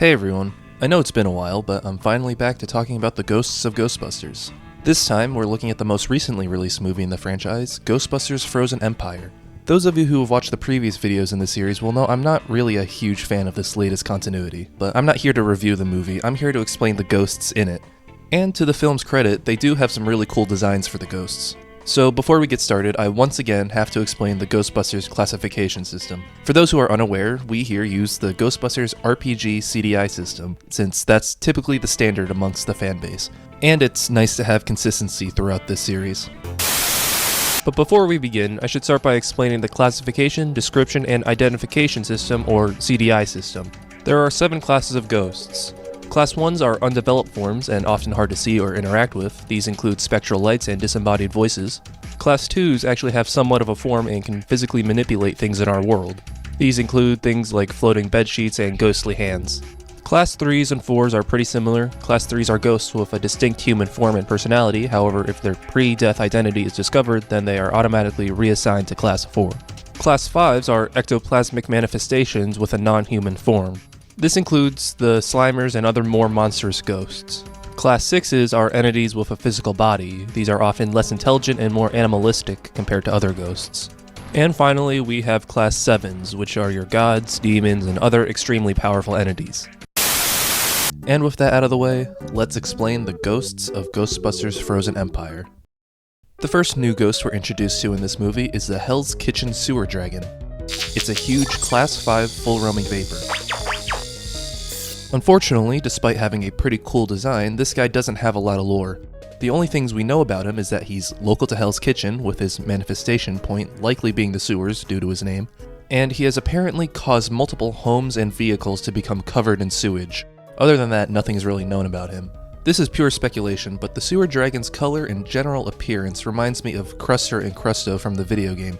Hey everyone, I know it's been a while, but I'm finally back to talking about the Ghosts of Ghostbusters. This time, we're looking at the most recently released movie in the franchise, Ghostbusters Frozen Empire. Those of you who have watched the previous videos in the series will know I'm not really a huge fan of this latest continuity, but I'm not here to review the movie, I'm here to explain the ghosts in it. And to the film's credit, they do have some really cool designs for the ghosts. So before we get started, I once again have to explain the Ghostbusters classification system. For those who are unaware, we here use the Ghostbusters RPG CDI system, since that's typically the standard amongst the fanbase. And it's nice to have consistency throughout this series. But before we begin, I should start by explaining the classification, description, and identification system, or CDI system. There are 7 classes of ghosts. Class 1s are undeveloped forms and often hard to see or interact with. These include spectral lights and disembodied voices. Class 2s actually have somewhat of a form and can physically manipulate things in our world. These include things like floating bedsheets and ghostly hands. Class 3s and 4s are pretty similar. Class 3s are ghosts with a distinct human form and personality, however, if their pre-death identity is discovered, then they are automatically reassigned to Class 4. Class 5s are ectoplasmic manifestations with a non-human form. This includes the Slimers and other more monstrous ghosts. Class 6s are entities with a physical body. These are often less intelligent and more animalistic compared to other ghosts. And finally, we have Class 7s, which are your gods, demons, and other extremely powerful entities. And with that out of the way, let's explain the Ghosts of Ghostbusters Frozen Empire. The first new ghost we're introduced to in this movie is the Hell's Kitchen Sewer Dragon. It's a huge Class 5 full roaming vapor. Unfortunately, despite having a pretty cool design, this guy doesn't have a lot of lore. The only things we know about him is that he's local to Hell's Kitchen, with his manifestation point likely being the sewers due to his name, and he has apparently caused multiple homes and vehicles to become covered in sewage. Other than that, nothing is really known about him. This is pure speculation, but the sewer dragon's color and general appearance reminds me of Cruster and Crusto from the video game.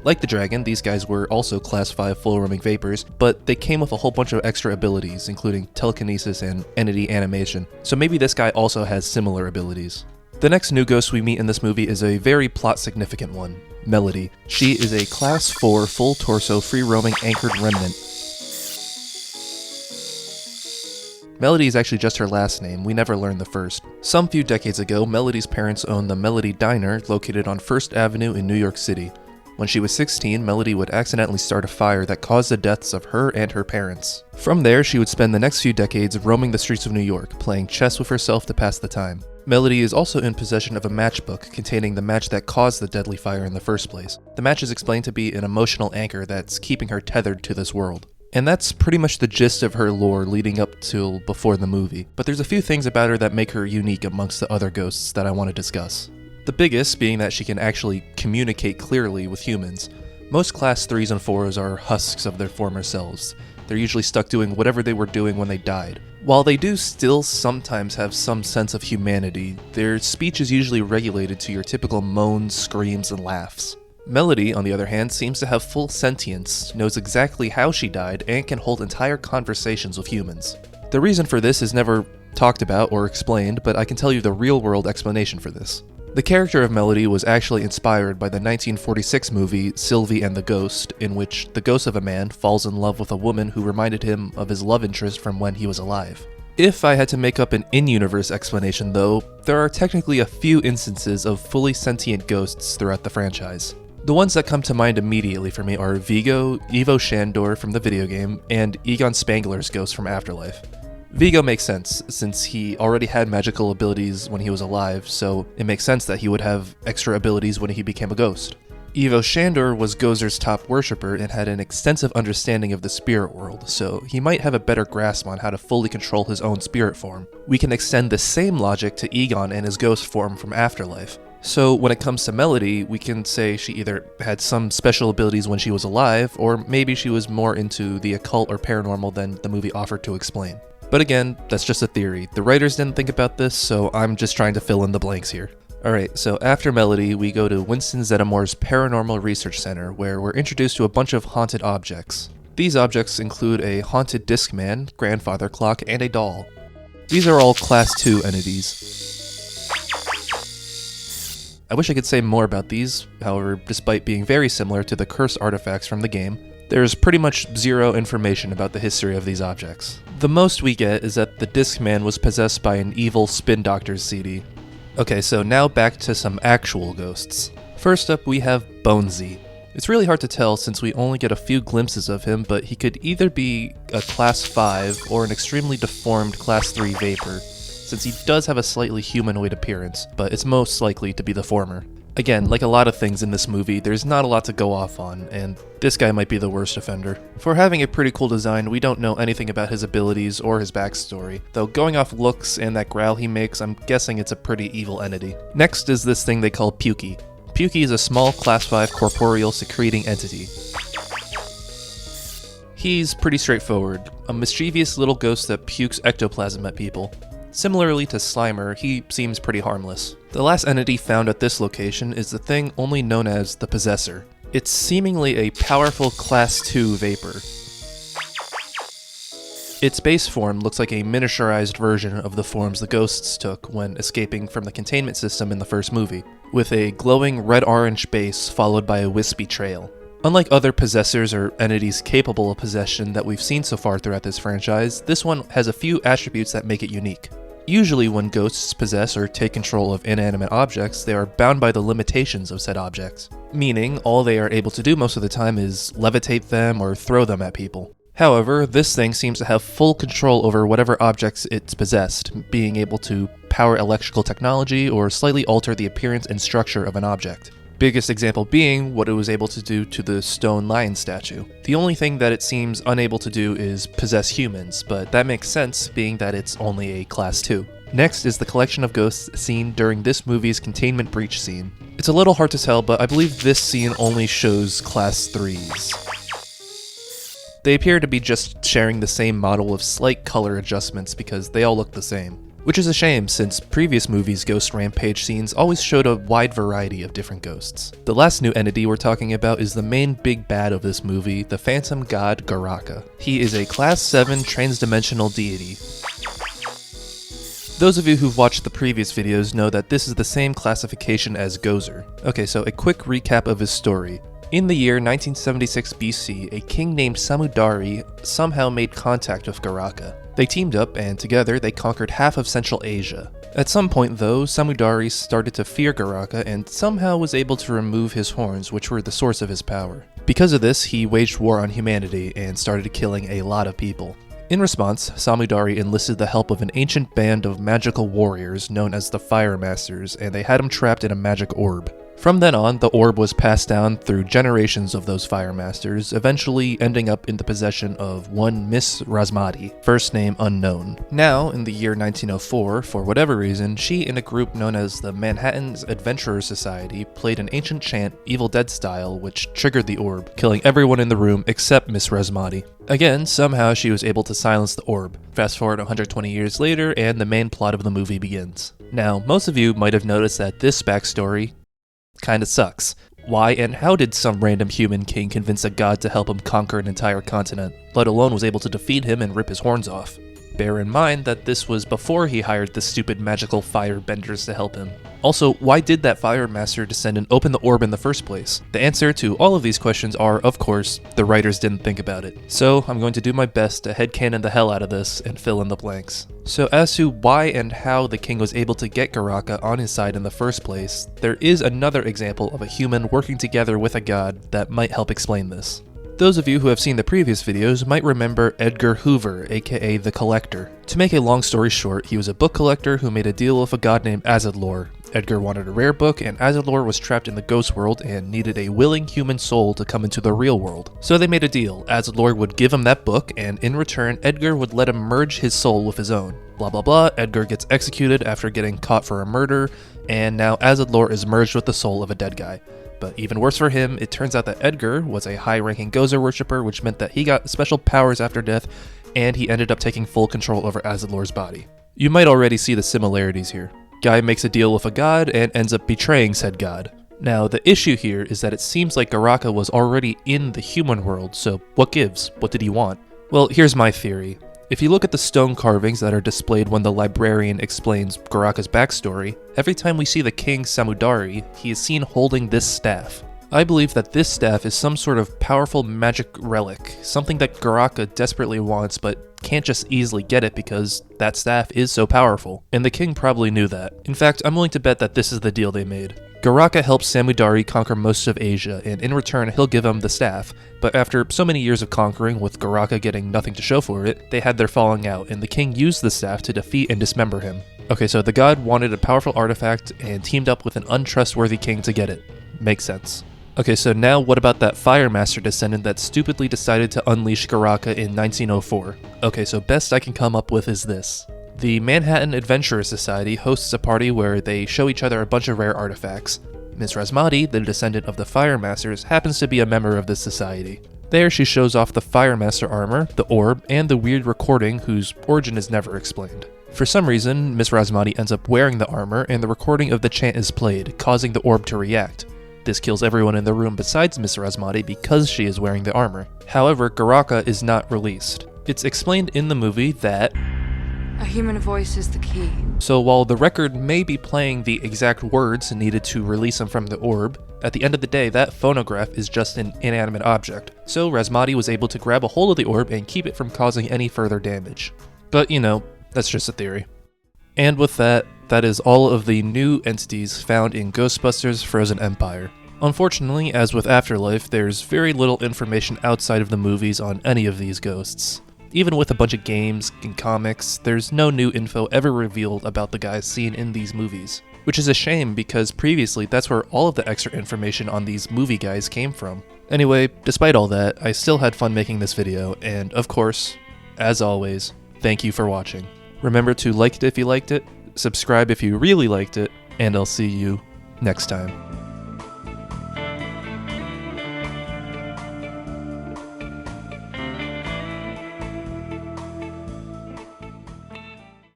Like the dragon, these guys were also Class 5 full roaming vapors, but they came with a whole bunch of extra abilities, including telekinesis and entity animation, so maybe this guy also has similar abilities. The next new ghost we meet in this movie is a very plot significant one, Melody. She is a Class 4 full torso free roaming anchored remnant. Melody is actually just her last name, we never learned the first. Some few decades ago, Melody's parents owned the Melody Diner located on 1st Avenue in New York City. When she was 16, Melody would accidentally start a fire that caused the deaths of her and her parents. From there, she would spend the next few decades roaming the streets of New York, playing chess with herself to pass the time. Melody is also in possession of a matchbook containing the match that caused the deadly fire in the first place. The match is explained to be an emotional anchor that's keeping her tethered to this world. And that's pretty much the gist of her lore leading up till before the movie. But there's a few things about her that make her unique amongst the other ghosts that I want to discuss. The biggest being that she can actually communicate clearly with humans. Most Class 3s and 4s are husks of their former selves. They're usually stuck doing whatever they were doing when they died. While they do still sometimes have some sense of humanity, their speech is usually regulated to your typical moans, screams, and laughs. Melody, on the other hand, seems to have full sentience, knows exactly how she died, and can hold entire conversations with humans. The reason for this is never talked about or explained, but I can tell you the real-world explanation for this. The character of Melody was actually inspired by the 1946 movie Sylvie and the Ghost, in which the ghost of a man falls in love with a woman who reminded him of his love interest from when he was alive. If I had to make up an in-universe explanation though, there are technically a few instances of fully sentient ghosts throughout the franchise. The ones that come to mind immediately for me are Vigo, Ivo Shandor from the video game, and Egon Spangler's ghost from Afterlife. Vigo makes sense, since he already had magical abilities when he was alive, so it makes sense that he would have extra abilities when he became a ghost. Ivo Shandor was Gozer's top worshipper and had an extensive understanding of the spirit world, so he might have a better grasp on how to fully control his own spirit form. We can extend the same logic to Egon and his ghost form from Afterlife. So when it comes to Melody, we can say she either had some special abilities when she was alive, or maybe she was more into the occult or paranormal than the movie offered to explain. But again, that's just a theory. The writers didn't think about this, so I'm just trying to fill in the blanks here. Alright, so after Melody, we go to Winston Zeddemor's Paranormal Research Center, where we're introduced to a bunch of haunted objects. These objects include a haunted Discman, grandfather clock, and a doll. These are all Class 2 entities. I wish I could say more about these, however, despite being very similar to the cursed artifacts from the game, there's pretty much zero information about the history of these objects. The most we get is that the Discman was possessed by an evil Spin Doctors CD. Okay, so now back to some actual ghosts. First up, we have Bonesy. It's really hard to tell since we only get a few glimpses of him, but he could either be a Class 5 or an extremely deformed Class 3 vapor, since he does have a slightly humanoid appearance, but it's most likely to be the former. Again, like a lot of things in this movie, there's not a lot to go off on, and this guy might be the worst offender. For having a pretty cool design, we don't know anything about his abilities or his backstory, though going off looks and that growl he makes, I'm guessing it's a pretty evil entity. Next is this thing they call Pukey. Pukey is a small Class 5 corporeal secreting entity. He's pretty straightforward, a mischievous little ghost that pukes ectoplasm at people. Similarly to Slimer, he seems pretty harmless. The last entity found at this location is the thing only known as the Possessor. It's seemingly a powerful Class 2 vapor. Its base form looks like a miniaturized version of the forms the ghosts took when escaping from the containment system in the first movie, with a glowing red-orange base followed by a wispy trail. Unlike other possessors or entities capable of possession that we've seen so far throughout this franchise, this one has a few attributes that make it unique. Usually when ghosts possess or take control of inanimate objects, they are bound by the limitations of said objects, meaning all they are able to do most of the time is levitate them or throw them at people. However, this thing seems to have full control over whatever objects it's possessed, being able to power electrical technology or slightly alter the appearance and structure of an object. Biggest example being what it was able to do to the stone lion statue. The only thing that it seems unable to do is possess humans, but that makes sense being that it's only a Class 2. Next is the collection of ghosts seen during this movie's containment breach scene. It's a little hard to tell, but I believe this scene only shows Class 3s. They appear to be just sharing the same model with slight color adjustments because they all look the same. Which is a shame, since previous movies' ghost rampage scenes always showed a wide variety of different ghosts. The last new entity we're talking about is the main big bad of this movie, the phantom god Garaka. He is a Class 7 transdimensional deity. Those of you who've watched the previous videos know that this is the same classification as Gozer. Okay, so a quick recap of his story. In the year 1976 BC, a king named Samudari somehow made contact with Garaka. They teamed up, and together they conquered half of Central Asia. At some point though, Samudari started to fear Garaka and somehow was able to remove his horns, which were the source of his power. Because of this, he waged war on humanity and started killing a lot of people. In response, Samudari enlisted the help of an ancient band of magical warriors known as the Fire Masters, and they had him trapped in a magic orb. From then on, the orb was passed down through generations of those Fire Masters, eventually ending up in the possession of one Miss Razmati, first name unknown. Now, in the year 1904, for whatever reason, she and a group known as the Manhattan's Adventurers Society played an ancient chant, Evil Dead style, which triggered the orb, killing everyone in the room except Miss Razmati. Again, somehow she was able to silence the orb. Fast forward 120 years later, and the main plot of the movie begins. Now, most of you might have noticed that this backstory kinda sucks. Why and how did some random human king convince a god to help him conquer an entire continent, let alone was able to defeat him and rip his horns off? Bear in mind that this was before he hired the stupid magical fire benders to help him. Also, why did that Fire Master descend and open the orb in the first place? The answer to all of these questions are, of course, the writers didn't think about it. So I'm going to do my best to headcanon the hell out of this and fill in the blanks. So as to why and how the king was able to get Garaka on his side in the first place, there is another example of a human working together with a god that might help explain this. Those of you who have seen the previous videos might remember Edgar Hoover, aka the Collector. To make a long story short, he was a book collector who made a deal with a god named Azadlor. Edgar wanted a rare book, and Azadlor was trapped in the ghost world and needed a willing human soul to come into the real world. So they made a deal. Azadlor would give him that book, and in return, Edgar would let him merge his soul with his own. Blah blah blah, Edgar gets executed after getting caught for a murder, and now Azadlor is merged with the soul of a dead guy. But even worse for him, it turns out that Edgar was a high-ranking Gozer worshipper, which meant that he got special powers after death, and he ended up taking full control over Azadlor's body. You might already see the similarities here. Guy makes a deal with a god and ends up betraying said god. Now, the issue here is that it seems like Garaka was already in the human world, so what gives? What did he want? Well, here's my theory. If you look at the stone carvings that are displayed when the librarian explains Garaka's backstory, every time we see the king Samudari, he is seen holding this staff. I believe that this staff is some sort of powerful magic relic, something that Garaka desperately wants but can't just easily get it because that staff is so powerful, and the king probably knew that. In fact, I'm willing to bet that this is the deal they made. Garaka helps Samudari conquer most of Asia, and in return he'll give him the staff, but after so many years of conquering with Garaka getting nothing to show for it, they had their falling out, and the king used the staff to defeat and dismember him. Okay, so the god wanted a powerful artifact and teamed up with an untrustworthy king to get it. Makes sense. Okay, so now what about that Fire Master descendant that stupidly decided to unleash Garaka in 1904? Okay, so best I can come up with is this. The Manhattan Adventurers Society hosts a party where they show each other a bunch of rare artifacts. Miss Razmati, the descendant of the Fire Masters, happens to be a member of this society. There she shows off the Fire Master armor, the orb, and the weird recording whose origin is never explained. For some reason, Miss Razmati ends up wearing the armor and the recording of the chant is played, causing the orb to react. This kills everyone in the room besides Miss Razmati because she is wearing the armor. However, Garaka is not released. It's explained in the movie that a human voice is the key. So while the record may be playing the exact words needed to release him from the orb, at the end of the day that phonograph is just an inanimate object. So Razmati was able to grab a hold of the orb and keep it from causing any further damage. But you know, that's just a theory. And with that, that is all of the new entities found in Ghostbusters Frozen Empire. Unfortunately, as with Afterlife, there's very little information outside of the movies on any of these ghosts. Even with a bunch of games and comics, there's no new info ever revealed about the guys seen in these movies. Which is a shame because previously that's where all of the extra information on these movie guys came from. Anyway, despite all that, I still had fun making this video, and of course, as always, thank you for watching. Remember to like it if you liked it, subscribe if you really liked it, and I'll see you next time.